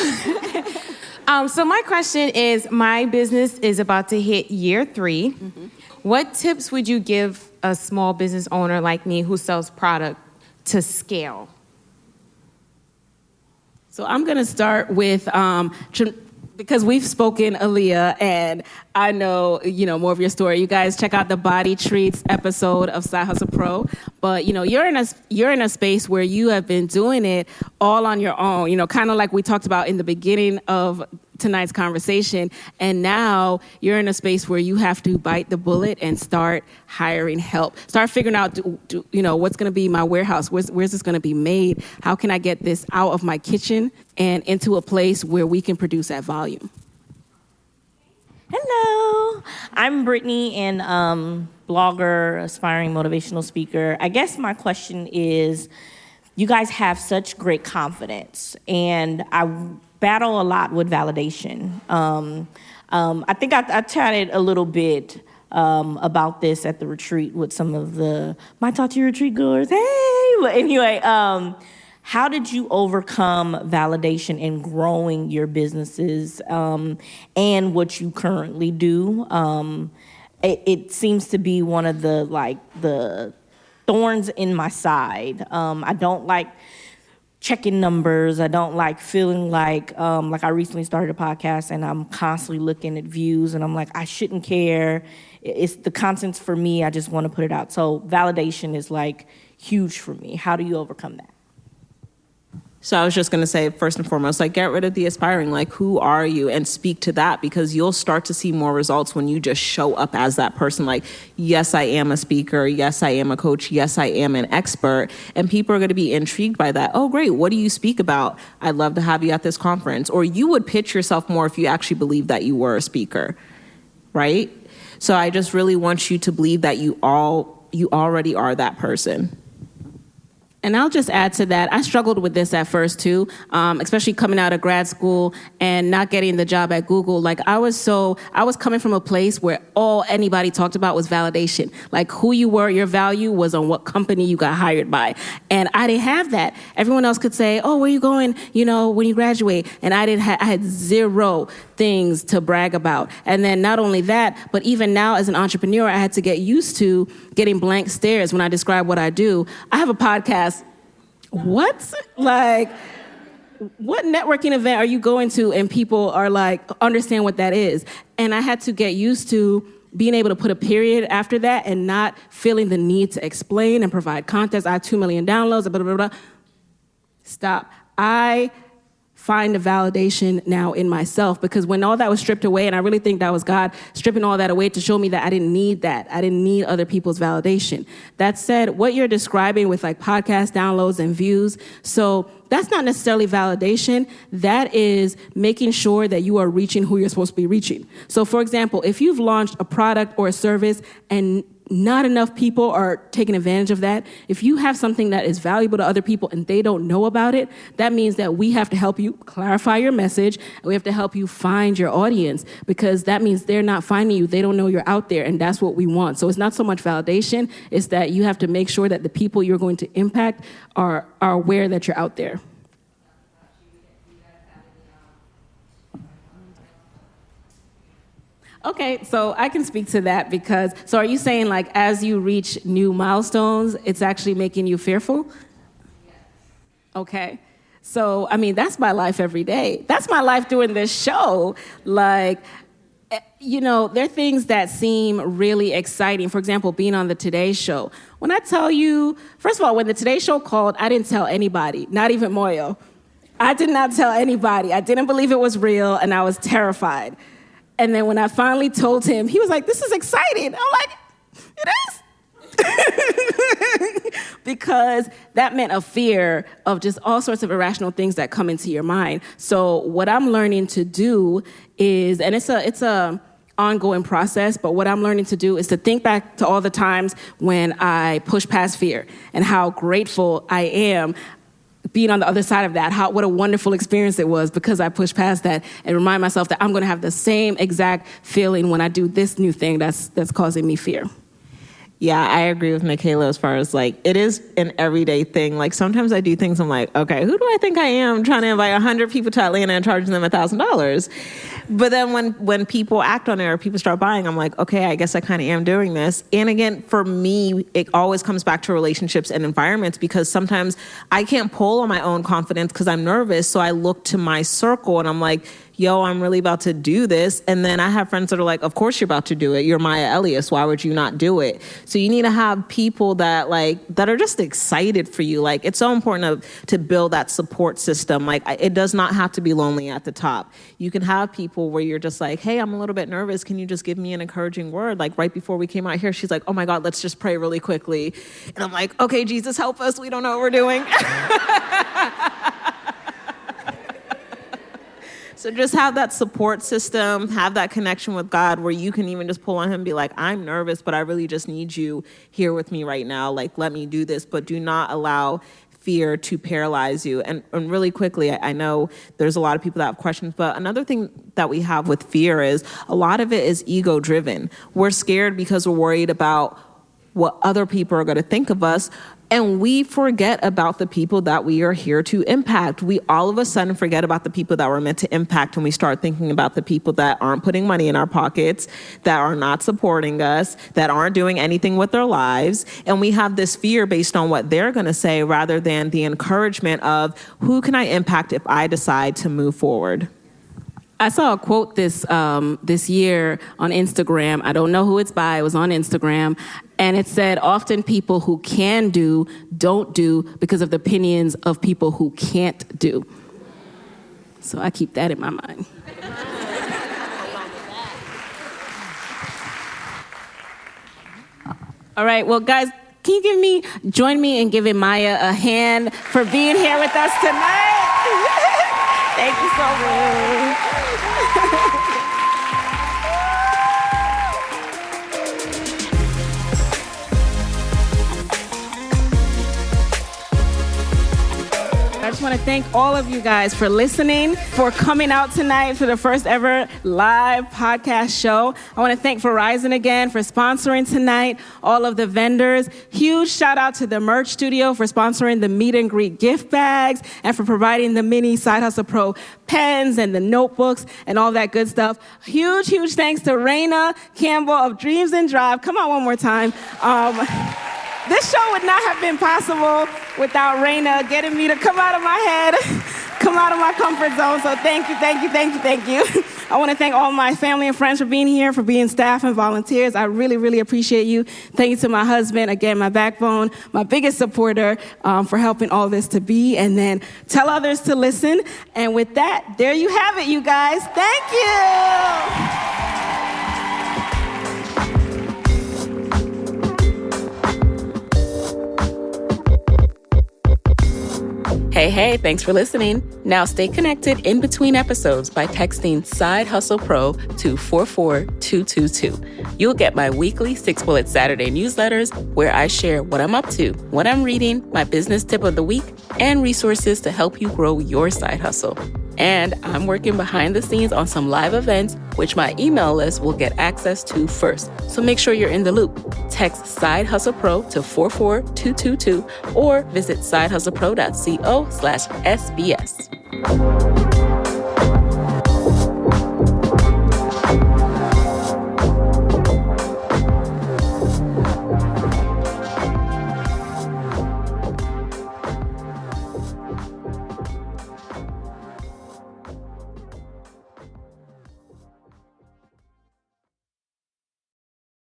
Speaker 5: my question is, my business is about to hit year 3. Mm-hmm. What tips would you give a small business owner like me who sells product to scale?
Speaker 3: So I'm going to start with, because we've spoken, Elious, and I know, more of your story. You guys check out the Body Treats episode of Side Hustle Pro. But, you're in a space where you have been doing it all on your own, kind of like we talked about in the beginning of tonight's conversation. And now you're in a space where you have to bite the bullet and start hiring help. Start figuring out, what's going to be my warehouse? Where's this going to be made? How can I get this out of my kitchen and into a place where we can produce at volume?
Speaker 6: Hello, I'm Brittany, and blogger, aspiring motivational speaker. I guess my question is, you guys have such great confidence, and I battle a lot with validation. I think I chatted a little bit about this at the retreat with some of my Talk to Your retreat goers. Hey, but anyway, how did you overcome validation in growing your businesses and what you currently do? It seems to be one of the thorns in my side. I don't like checking numbers. I don't like feeling like I recently started a podcast and I'm constantly looking at views and I'm like, I shouldn't care. It's the content's for me. I just want to put it out. So validation is like huge for me. How do you overcome that?
Speaker 4: So I was just going to say, first and foremost, like, get rid of the aspiring, like, who are you? And speak to that, because you'll start to see more results when you just show up as that person. Like, yes, I am a speaker. Yes, I am a coach. Yes, I am an expert. And people are going to be intrigued by that. Oh, great. What do you speak about? I'd love to have you at this conference. Or you would pitch yourself more if you actually believed that you were a speaker, right? So I just really want you to believe that you already are that person.
Speaker 3: And I'll just add to that, I struggled with this at first too, especially coming out of grad school and not getting the job at Google. Like I was coming from a place where all anybody talked about was validation. Like who you were, your value was on what company you got hired by. And I didn't have that. Everyone else could say, oh, where you going, when you graduate? And I had zero things to brag about. And then not only that, but even now as an entrepreneur, I had to get used to getting blank stares when I describe what I do. I have a podcast. What? Like, what networking event are you going to and people are like, understand what that is? And I had to get used to being able to put a period after that and not feeling the need to explain and provide context. I have 2 million downloads, blah, blah, blah. Stop. I find the validation now in myself, because when all that was stripped away, and I really think that was God stripping all that away to show me that I didn't need that. I didn't need other people's validation. That said, what you're describing with like podcast downloads and views, so that's not necessarily validation. That is making sure that you are reaching who you're supposed to be reaching. So for example, if you've launched a product or a service and not enough people are taking advantage of that, if you have something that is valuable to other people and they don't know about it, that means that we have to help you clarify your message, and we have to help you find your audience, because that means they're not finding you, they don't know you're out there, and that's what we want. So it's not so much validation, it's that you have to make sure that the people you're going to impact are aware that you're out there. Okay, so I can speak to that because, so are you saying like as you reach new milestones, it's actually making you fearful? Okay, so I mean, that's my life every day. That's my life doing this show. Like, there are things that seem really exciting. For example, being on the Today Show. When I tell you, first of all, when the Today Show called, I didn't tell anybody, not even Moyo. I did not tell anybody. I didn't believe it was real, and I was terrified. And then when I finally told him, he was like, this is exciting. I'm like, it is? Because that meant a fear of just all sorts of irrational things that come into your mind. So what I'm learning to do is, and it's a ongoing process, but what I'm learning to do is to think back to all the times when I pushed past fear and how grateful I am being on the other side of that, what a wonderful experience it was because I pushed past that, and remind myself that I'm going to have the same exact feeling when I do this new thing that's causing me fear.
Speaker 4: Yeah, I agree with Michaela as far as like, it is an everyday thing. Like sometimes I do things, I'm like, okay, who do I think I am trying to invite 100 people to Atlanta and charging them $1,000? But then when people act on it or people start buying, I'm like, okay, I guess I kind of am doing this. And again, for me, it always comes back to relationships and environments, because sometimes I can't pull on my own confidence because I'm nervous. So I look to my circle and I'm like, yo, I'm really about to do this. And then I have friends that are like, of course you're about to do it. You're Maya Elious. Why would you not do it? So you need to have people that are just excited for you. Like, it's so important to build that support system. Like, it does not have to be lonely at the top. You can have people where you're just like, hey, I'm a little bit nervous. Can you just give me an encouraging word? Like right before we came out here, she's like, oh my God, let's just pray really quickly. And I'm like, okay, Jesus, help us. We don't know what we're doing. So just have that support system, have that connection with God where you can even just pull on him and be like, I'm nervous, but I really just need you here with me right now. Like, let me do this, but do not allow fear to paralyze you. And really quickly, I know there's a lot of people that have questions, but another thing that we have with fear is a lot of it is ego driven. We're scared because we're worried about what other people are going to think of us. And we forget about the people that we are here to impact. We all of a sudden forget about the people that we're meant to impact when we start thinking about the people that aren't putting money in our pockets, that are not supporting us, that aren't doing anything with their lives. And we have this fear based on what they're going to say rather than the encouragement of who can I impact if I decide to move forward.
Speaker 3: I saw a quote this year on Instagram. I don't know who it's by. It was on Instagram. And it said, often people who can do, don't do because of the opinions of people who can't do. So I keep that in my mind. All right, well, guys, can you join me in giving Maya a hand for being here with us tonight? Thank you so much. I just want to thank all of you guys for listening, for coming out tonight for the first ever live podcast show. I want to thank Verizon again for sponsoring tonight, all of the vendors. Huge shout out to the Merch Studio for sponsoring the meet and greet gift bags and for providing the mini Side Hustle Pro pens and the notebooks and all that good stuff. Huge, huge thanks to Raina Campbell of Dreams and Drive. Come on one more time. This show would not have been possible without Raina getting me to come out of my head, come out of my comfort zone. So thank you, thank you, thank you, thank you. I want to thank all my family and friends for being here, for being staff and volunteers. I really, really appreciate you. Thank you to my husband, again, my backbone, my biggest supporter, for helping all this to be. And then tell others to listen. And with that, there you have it, you guys. Thank you. Hey, thanks for listening. Now stay connected in between episodes by texting Side Hustle Pro to 44222. You'll get my weekly 6-bullet Saturday newsletters where I share what I'm up to, what I'm reading, my business tip of the week, and resources to help you grow your side hustle. And I'm working behind the scenes on some live events, which my email list will get access to first. So make sure you're in the loop. Text Side Hustle Pro to 44222 or visit sidehustlepro.co/SBS.